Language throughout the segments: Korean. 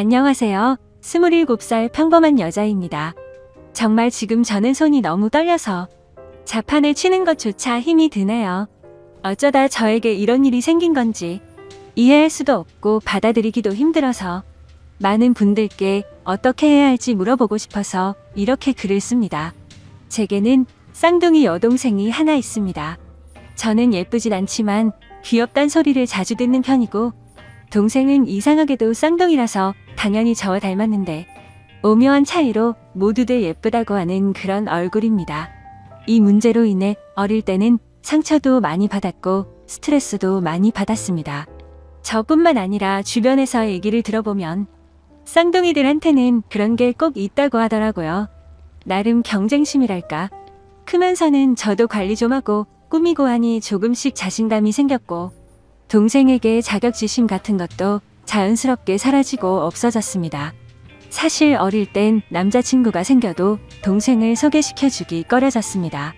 안녕하세요. 27살 평범한 여자입니다. 정말 지금 저는 손이 너무 떨려서 자판을 치는 것조차 힘이 드네요. 어쩌다 저에게 이런 일이 생긴 건지 이해할 수도 없고 받아들이기도 힘들어서 많은 분들께 어떻게 해야 할지 물어보고 싶어서 이렇게 글을 씁니다. 제게는 쌍둥이 여동생이 하나 있습니다. 저는 예쁘진 않지만 귀엽단 소리를 자주 듣는 편이고 동생은 이상하게도 쌍둥이라서 당연히 저와 닮았는데 오묘한 차이로 모두들 예쁘다고 하는 그런 얼굴입니다. 이 문제로 인해 어릴 때는 상처도 많이 받았고 스트레스도 많이 받았습니다. 저뿐만 아니라 주변에서 얘기를 들어보면 쌍둥이들한테는 그런 게 꼭 있다고 하더라고요. 나름 경쟁심이랄까. 크면서는 저도 관리 좀 하고 꾸미고 하니 조금씩 자신감이 생겼고 동생에게 자격지심 같은 것도 자연스럽게 사라지고 없어졌습니다. 사실 어릴 땐 남자친구가 생겨도 동생을 소개시켜주기 꺼려졌습니다.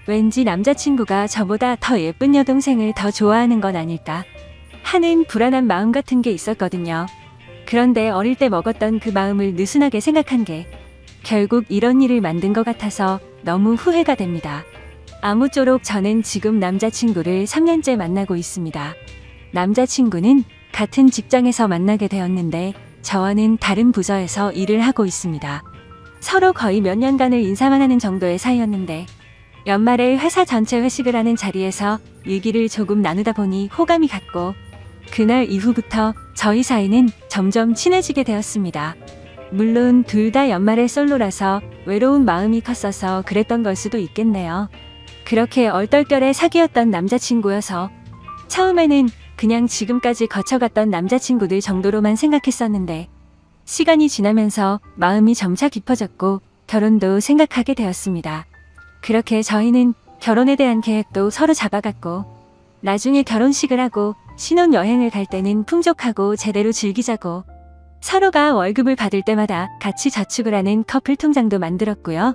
왠지 남자친구가 저보다 더 예쁜 여동생을 더 좋아하는 건 아닐까 하는 불안한 마음 같은 게 있었거든요. 그런데 어릴 때 먹었던 그 마음을 느슨하게 생각한 게 결국 이런 일을 만든 것 같아서 너무 후회가 됩니다. 아무쪼록 저는 지금 남자친구를 3년째 만나고 있습니다. 남자친구는 같은 직장에서 만나게 되었는데 저와는 다른 부서에서 일을 하고 있습니다. 서로 거의 몇 년간을 인사만 하는 정도의 사이였는데 연말에 회사 전체 회식을 하는 자리에서 얘기를 조금 나누다 보니 호감이 갔고 그날 이후부터 저희 사이는 점점 친해지게 되었습니다. 물론 둘 다 연말에 솔로라서 외로운 마음이 컸어서 그랬던 걸 수도 있겠네요. 그렇게 얼떨결에 사귀었던 남자친구여서 처음에는 그냥 지금까지 거쳐갔던 남자친구들 정도로만 생각했었는데 시간이 지나면서 마음이 점차 깊어졌고 결혼도 생각하게 되었습니다. 그렇게 저희는 결혼에 대한 계획도 서로 잡아갔고 나중에 결혼식을 하고 신혼여행을 갈 때는 풍족하고 제대로 즐기자고 서로가 월급을 받을 때마다 같이 저축을 하는 커플 통장도 만들었고요.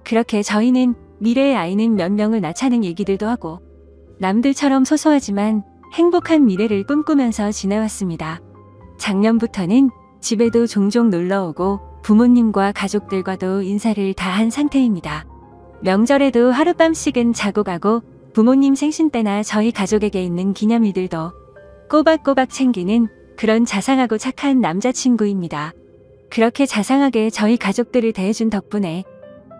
그렇게 저희는 미래의 아이는 몇 명을 낳자는 얘기들도 하고 남들처럼 소소하지만 행복한 미래를 꿈꾸면서 지내왔습니다. 작년부터는 집에도 종종 놀러오고 부모님과 가족들과도 인사를 다 한 상태입니다. 명절에도 하룻밤씩은 자고 가고 부모님 생신 때나 저희 가족에게 있는 기념일들도 꼬박꼬박 챙기는 그런 자상하고 착한 남자친구입니다. 그렇게 자상하게 저희 가족들을 대해준 덕분에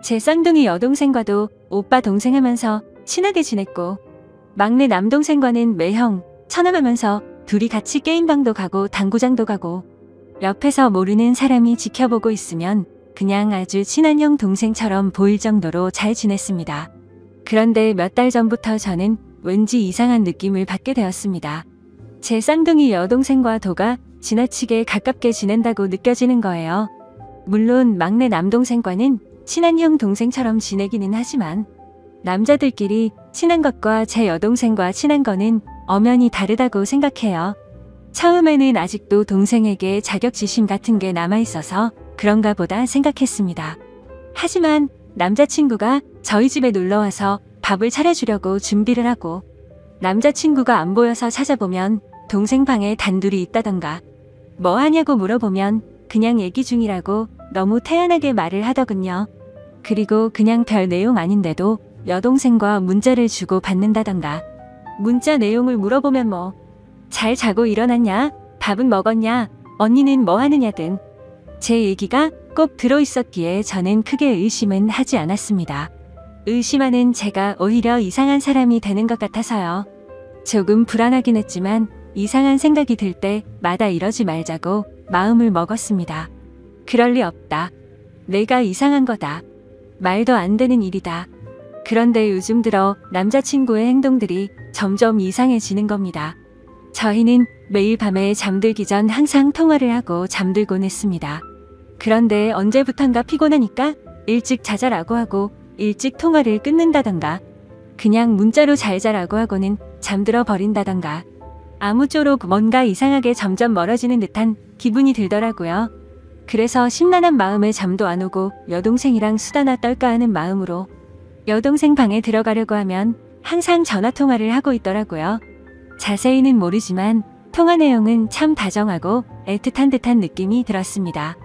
제 쌍둥이 여동생과도 오빠 동생 하면서 친하게 지냈고 막내 남동생과는 매형, 처남하면서 둘이 같이 게임방도 가고 당구장도 가고 옆에서 모르는 사람이 지켜보고 있으면 그냥 아주 친한 형 동생처럼 보일 정도로 잘 지냈습니다. 그런데 몇 달 전부터 저는 왠지 이상한 느낌을 받게 되었습니다. 제 쌍둥이 여동생과 도가 지나치게 가깝게 지낸다고 느껴지는 거예요. 물론 막내 남동생과는 친한 형 동생처럼 지내기는 하지만 남자들끼리 친한 것과 제 여동생과 친한 거는 엄연히 다르다고 생각해요. 처음에는 아직도 동생에게 자격지심 같은 게 남아있어서 그런가 보다 생각했습니다. 하지만 남자친구가 저희 집에 놀러와서 밥을 차려주려고 준비를 하고 남자친구가 안 보여서 찾아보면 동생 방에 단둘이 있다던가 뭐 하냐고 물어보면 그냥 얘기 중이라고 너무 태연하게 말을 하더군요. 그리고 그냥 별 내용 아닌데도 여동생과 문자를 주고 받는다던가 문자 내용을 물어보면 뭐 잘 자고 일어났냐? 밥은 먹었냐? 언니는 뭐 하느냐 등 제 얘기가 꼭 들어있었기에 저는 크게 의심은 하지 않았습니다. 의심하는 제가 오히려 이상한 사람이 되는 것 같아서요. 조금 불안하긴 했지만 이상한 생각이 들 때마다 이러지 말자고 마음을 먹었습니다. 그럴 리 없다. 내가 이상한 거다. 말도 안 되는 일이다. 그런데 요즘 들어 남자친구의 행동들이 점점 이상해지는 겁니다. 저희는 매일 밤에 잠들기 전 항상 통화를 하고 잠들곤 했습니다. 그런데 언제부턴가 피곤하니까 일찍 자자라고 하고 일찍 통화를 끊는다던가 그냥 문자로 잘 자라고 하고는 잠들어 버린다던가 아무쪼록 뭔가 이상하게 점점 멀어지는 듯한 기분이 들더라고요. 그래서 심란한 마음에 잠도 안 오고 여동생이랑 수다나 떨까 하는 마음으로 여동생 방에 들어가려고 하면 항상 전화통화를 하고 있더라고요. 자세히는 모르지만 통화 내용은 참 다정하고 애틋한 듯한 느낌이 들었습니다.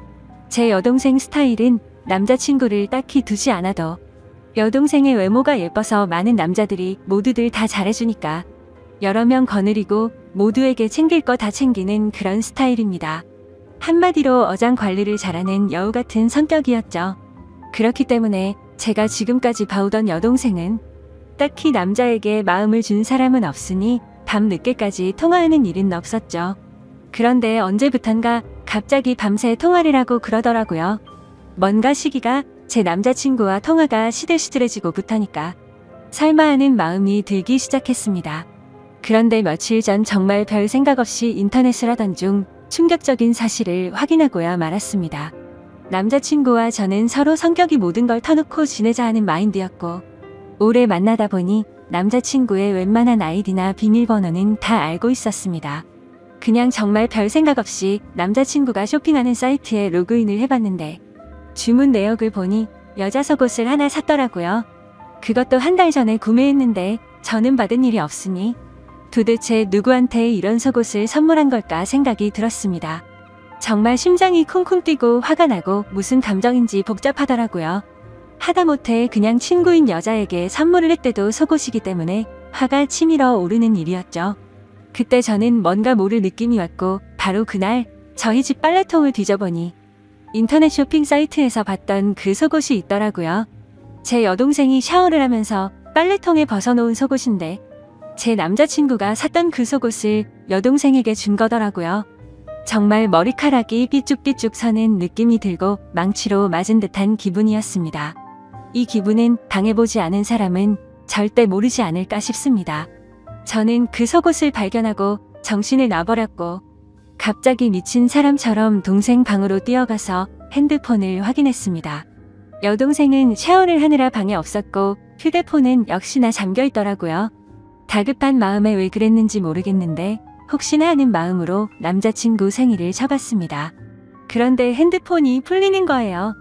제 여동생 스타일은 남자친구를 딱히 두지 않아도 여동생의 외모가 예뻐서 많은 남자들이 모두들 다 잘해주니까 여러 명 거느리고 모두에게 챙길 거 다 챙기는 그런 스타일입니다. 한마디로 어장 관리를 잘하는 여우 같은 성격이었죠. 그렇기 때문에 제가 지금까지 봐오던 여동생은 딱히 남자에게 마음을 준 사람은 없으니 밤 늦게까지 통화하는 일은 없었죠. 그런데 언제부턴가 갑자기 밤새 통화를 하고 그러더라고요. 뭔가 시기가 제 남자친구와 통화가 시들시들해지고부터니까 설마 하는 마음이 들기 시작했습니다. 그런데 며칠 전 정말 별 생각 없이 인터넷을 하던 중 충격적인 사실을 확인하고야 말았습니다. 남자친구와 저는 서로 성격이 모든 걸 터놓고 지내자 하는 마인드였고 오래 만나다 보니 남자친구의 웬만한 아이디나 비밀번호는 다 알고 있었습니다. 그냥 정말 별 생각 없이 남자친구가 쇼핑하는 사이트에 로그인을 해봤는데 주문 내역을 보니 여자 속옷을 하나 샀더라고요. 그것도 한 달 전에 구매했는데 저는 받은 일이 없으니 도대체 누구한테 이런 속옷을 선물한 걸까 생각이 들었습니다. 정말 심장이 쿵쿵 뛰고 화가 나고 무슨 감정인지 복잡하더라고요. 하다못해 그냥 친구인 여자에게 선물을 했대도 속옷이기 때문에 화가 치밀어 오르는 일이었죠. 그때 저는 뭔가 모를 느낌이 왔고 바로 그날 저희 집 빨래통을 뒤져보니 인터넷 쇼핑 사이트에서 봤던 그 속옷이 있더라고요. 제 여동생이 샤워를 하면서 빨래통에 벗어놓은 속옷인데 제 남자친구가 샀던 그 속옷을 여동생에게 준 거더라고요. 정말 머리카락이 삐쭉삐쭉 서는 느낌이 들고 망치로 맞은 듯한 기분이었습니다. 이 기분은 당해보지 않은 사람은 절대 모르지 않을까 싶습니다. 저는 그 속옷을 발견하고 정신을 놔버렸고 갑자기 미친 사람처럼 동생 방으로 뛰어가서 핸드폰을 확인했습니다. 여동생은 샤워를 하느라 방에 없었고 휴대폰은 역시나 잠겨있더라고요. 다급한 마음에 왜 그랬는지 모르겠는데 혹시나 하는 마음으로 남자친구 생일을 쳐봤습니다. 그런데 핸드폰이 풀리는 거예요.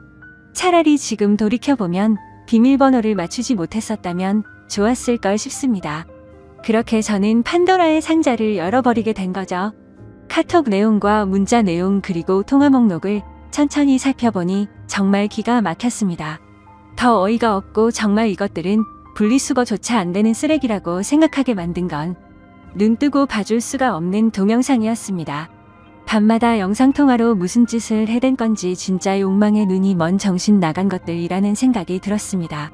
차라리 지금 돌이켜보면 비밀번호를 맞추지 못했었다면 좋았을 걸 싶습니다. 그렇게 저는 판도라의 상자를 열어버리게 된 거죠. 카톡 내용과 문자 내용 그리고 통화 목록을 천천히 살펴보니 정말 기가 막혔습니다. 더 어이가 없고 정말 이것들은 분리수거조차 안 되는 쓰레기라고 생각하게 만든 건 눈뜨고 봐줄 수가 없는 동영상이었습니다. 밤마다 영상통화로 무슨 짓을 해댄 건지 진짜 욕망의 눈이 먼 정신 나간 것들이라는 생각이 들었습니다.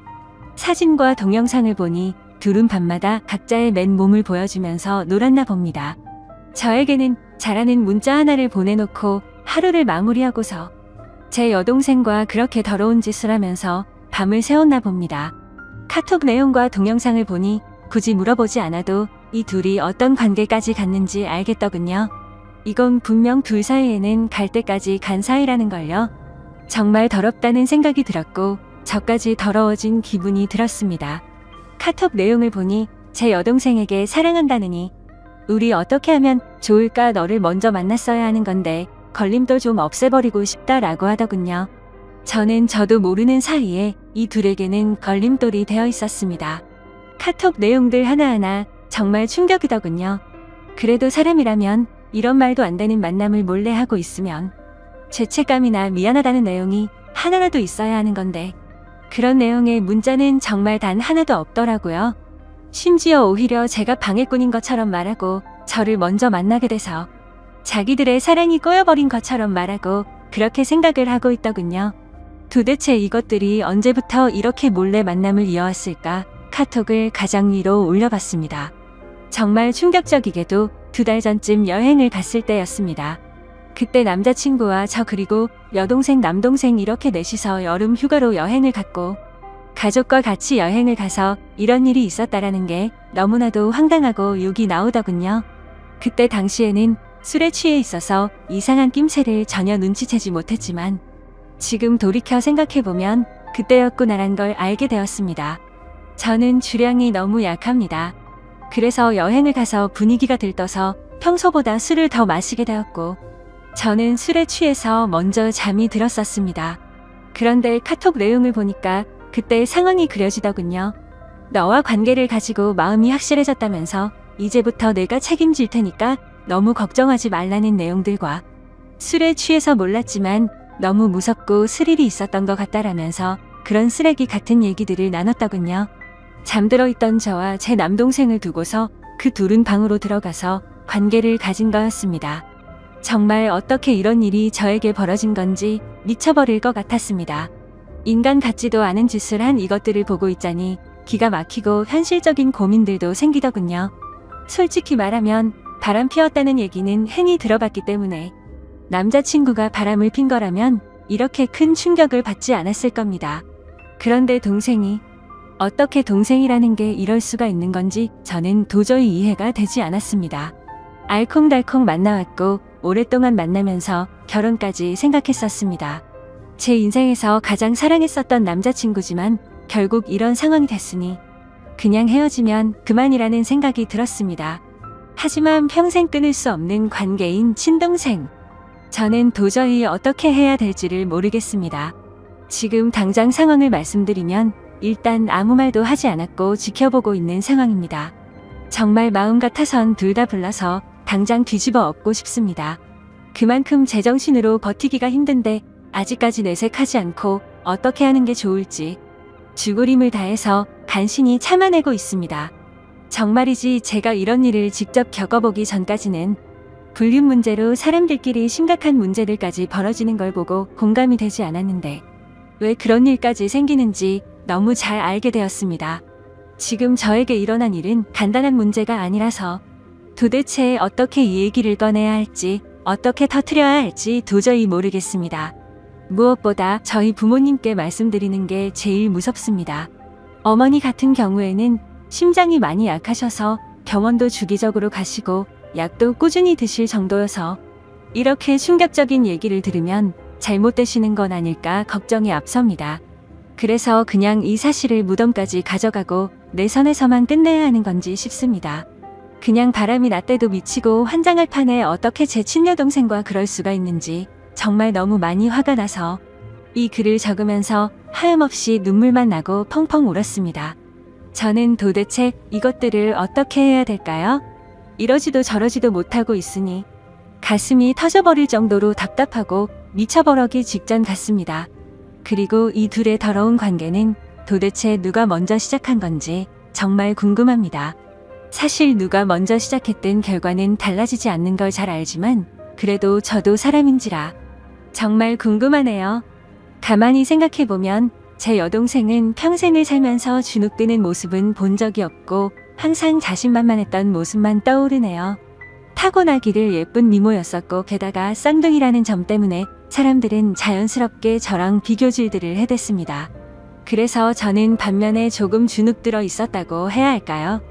사진과 동영상을 보니 둘은 밤마다 각자의 맨몸을 보여주면서 놀았나 봅니다. 저에게는 잘하는 문자 하나를 보내놓고 하루를 마무리하고서 제 여동생과 그렇게 더러운 짓을 하면서 밤을 새웠나 봅니다. 카톡 내용과 동영상을 보니 굳이 물어보지 않아도 이 둘이 어떤 관계까지 갔는지 알겠더군요. 이건 분명 둘 사이에는 갈 때까지 간 사이라는 걸요. 정말 더럽다는 생각이 들었고 저까지 더러워진 기분이 들었습니다. 카톡 내용을 보니 제 여동생에게 사랑한다느니 우리 어떻게 하면 좋을까 너를 먼저 만났어야 하는 건데 걸림돌 좀 없애버리고 싶다라고 하더군요. 저는 저도 모르는 사이에 이 둘에게는 걸림돌이 되어 있었습니다. 카톡 내용들 하나하나 정말 충격이더군요. 그래도 사람이라면 이런 말도 안 되는 만남을 몰래 하고 있으면 죄책감이나 미안하다는 내용이 하나라도 있어야 하는 건데 그런 내용의 문자는 정말 단 하나도 없더라고요. 심지어 오히려 제가 방해꾼인 것처럼 말하고 저를 먼저 만나게 돼서 자기들의 사랑이 꼬여버린 것처럼 말하고 그렇게 생각을 하고 있더군요. 도대체 이것들이 언제부터 이렇게 몰래 만남을 이어왔을까 카톡을 가장 위로 올려봤습니다. 정말 충격적이게도 2달 전쯤 여행을 갔을 때였습니다. 그때 남자친구와 저 그리고 여동생 남동생 이렇게 넷이서 여름 휴가로 여행을 갔고 가족과 같이 여행을 가서 이런 일이 있었다라는 게 너무나도 황당하고 욕이 나오더군요. 그때 당시에는 술에 취해 있어서 이상한 낌새를 전혀 눈치채지 못했지만 지금 돌이켜 생각해보면 그때였구나란 걸 알게 되었습니다. 저는 주량이 너무 약합니다. 그래서 여행을 가서 분위기가 들떠서 평소보다 술을 더 마시게 되었고 저는 술에 취해서 먼저 잠이 들었었습니다. 그런데 카톡 내용을 보니까 그때 상황이 그려지더군요. 너와 관계를 가지고 마음이 확실해졌다면서 이제부터 내가 책임질 테니까 너무 걱정하지 말라는 내용들과 술에 취해서 몰랐지만 너무 무섭고 스릴이 있었던 것 같다라면서 그런 쓰레기 같은 얘기들을 나눴더군요. 잠들어 있던 저와 제 남동생을 두고서 그 둘은 방으로 들어가서 관계를 가진 거였습니다. 정말 어떻게 이런 일이 저에게 벌어진 건지 미쳐버릴 것 같았습니다. 인간 같지도 않은 짓을 한 이것들을 보고 있자니 기가 막히고 현실적인 고민들도 생기더군요. 솔직히 말하면 바람 피웠다는 얘기는 흔히 들어봤기 때문에 남자친구가 바람을 핀 거라면 이렇게 큰 충격을 받지 않았을 겁니다. 그런데 동생이 어떻게 동생이라는 게 이럴 수가 있는 건지 저는 도저히 이해가 되지 않았습니다. 알콩달콩 만나왔고 오랫동안 만나면서 결혼까지 생각했었습니다. 제 인생에서 가장 사랑했었던 남자친구지만 결국 이런 상황이 됐으니 그냥 헤어지면 그만이라는 생각이 들었습니다. 하지만 평생 끊을 수 없는 관계인 친동생. 저는 도저히 어떻게 해야 될지를 모르겠습니다. 지금 당장 상황을 말씀드리면 일단 아무 말도 하지 않았고 지켜보고 있는 상황입니다. 정말 마음 같아선 둘 다 불러서 당장 뒤집어 엎고 싶습니다. 그만큼 제정신으로 버티기가 힘든데 아직까지 내색하지 않고 어떻게 하는 게 좋을지 죽을힘을 다해서 간신히 참아내고 있습니다. 정말이지 제가 이런 일을 직접 겪어보기 전까지는 불륜 문제로 사람들끼리 심각한 문제들까지 벌어지는 걸 보고 공감이 되지 않았는데 왜 그런 일까지 생기는지 너무 잘 알게 되었습니다. 지금 저에게 일어난 일은 간단한 문제가 아니라서 도대체 어떻게 이 얘기를 꺼내야 할지 어떻게 터뜨려야 할지 도저히 모르겠습니다. 무엇보다 저희 부모님께 말씀드리는 게 제일 무섭습니다. 어머니 같은 경우에는 심장이 많이 약하셔서 병원도 주기적으로 가시고 약도 꾸준히 드실 정도여서 이렇게 충격적인 얘기를 들으면 잘못되시는 건 아닐까 걱정이 앞섭니다. 그래서 그냥 이 사실을 무덤까지 가져가고 내 선에서만 끝내야 하는 건지 싶습니다. 그냥 바람이 났대도 미치고 환장할 판에 어떻게 제 친여동생과 그럴 수가 있는지 정말 너무 많이 화가 나서 이 글을 적으면서 하염없이 눈물만 나고 펑펑 울었습니다. 저는 도대체 이것들을 어떻게 해야 될까요? 이러지도 저러지도 못하고 있으니 가슴이 터져버릴 정도로 답답하고 미쳐버리기 직전 같습니다. 그리고 이 둘의 더러운 관계는 도대체 누가 먼저 시작한 건지 정말 궁금합니다. 사실 누가 먼저 시작했든 결과는 달라지지 않는 걸 잘 알지만 그래도 저도 사람인지라 정말 궁금하네요. 가만히 생각해보면 제 여동생은 평생을 살면서 주눅드는 모습은 본 적이 없고 항상 자신만만했던 모습만 떠오르네요. 타고나기를 예쁜 미모였었고 게다가 쌍둥이라는 점 때문에 사람들은 자연스럽게 저랑 비교질들을 해댔습니다. 그래서 저는 반면에 조금 주눅들어 있었다고 해야 할까요?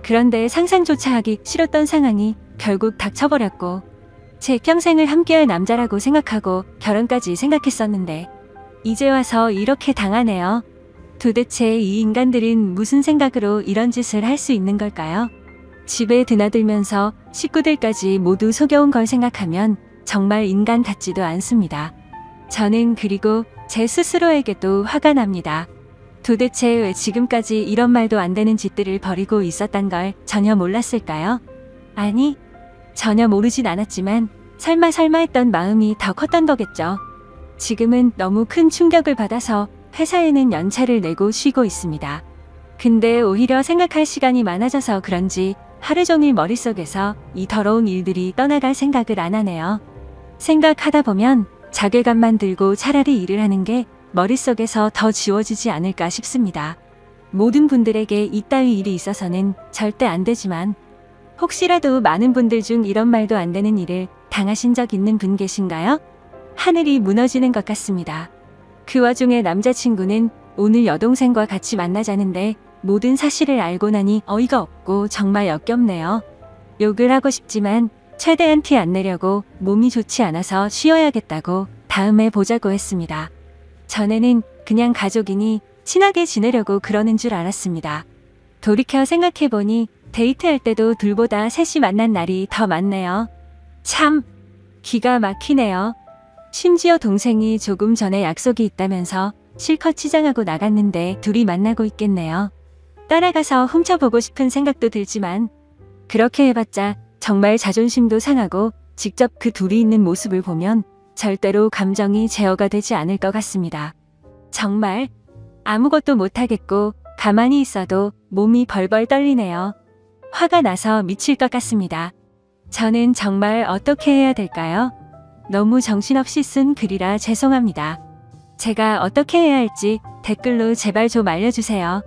그런데 상상조차 하기 싫었던 상황이 결국 닥쳐버렸고 제 평생을 함께할 남자라고 생각하고 결혼까지 생각했었는데 이제 와서 이렇게 당하네요. 도대체 이 인간들은 무슨 생각으로 이런 짓을 할 수 있는 걸까요? 집에 드나들면서 식구들까지 모두 속여온 걸 생각하면 정말 인간 같지도 않습니다. 저는 그리고 제 스스로에게도 화가 납니다. 도대체 왜 지금까지 이런 말도 안 되는 짓들을 벌이고 있었단 걸 전혀 몰랐을까요? 아니, 전혀 모르진 않았지만 설마 했던 마음이 더 컸던 거겠죠. 지금은 너무 큰 충격을 받아서 회사에는 연차를 내고 쉬고 있습니다. 근데 오히려 생각할 시간이 많아져서 그런지 하루 종일 머릿속에서 이 더러운 일들이 떠나갈 생각을 안 하네요. 생각하다 보면 자괴감만 들고 차라리 일을 하는 게 머릿속에서 더 지워지지 않을까 싶습니다. 모든 분들에게 이따위 일이 있어서는 절대 안 되지만 혹시라도 많은 분들 중 이런 말도 안 되는 일을 당하신 적 있는 분 계신가요? 하늘이 무너지는 것 같습니다. 그 와중에 남자친구는 오늘 여동생과 같이 만나자는데 모든 사실을 알고 나니 어이가 없고 정말 역겹네요. 욕을 하고 싶지만 최대한 티 안 내려고 몸이 좋지 않아서 쉬어야겠다고 다음에 보자고 했습니다. 전에는 그냥 가족이니 친하게 지내려고 그러는 줄 알았습니다. 돌이켜 생각해보니 데이트할 때도 둘보다 셋이 만난 날이 더 많네요. 참 기가 막히네요. 심지어 동생이 조금 전에 약속이 있다면서 실컷 치장하고 나갔는데 둘이 만나고 있겠네요. 따라가서 훔쳐보고 싶은 생각도 들지만 그렇게 해봤자 정말 자존심도 상하고 직접 그 둘이 있는 모습을 보면 절대로 감정이 제어가 되지 않을 것 같습니다. 정말 아무것도 못하겠고 가만히 있어도 몸이 벌벌 떨리네요. 화가 나서 미칠 것 같습니다. 저는 정말 어떻게 해야 될까요? 너무 정신없이 쓴 글이라 죄송합니다. 제가 어떻게 해야 할지 댓글로 제발 좀 알려주세요.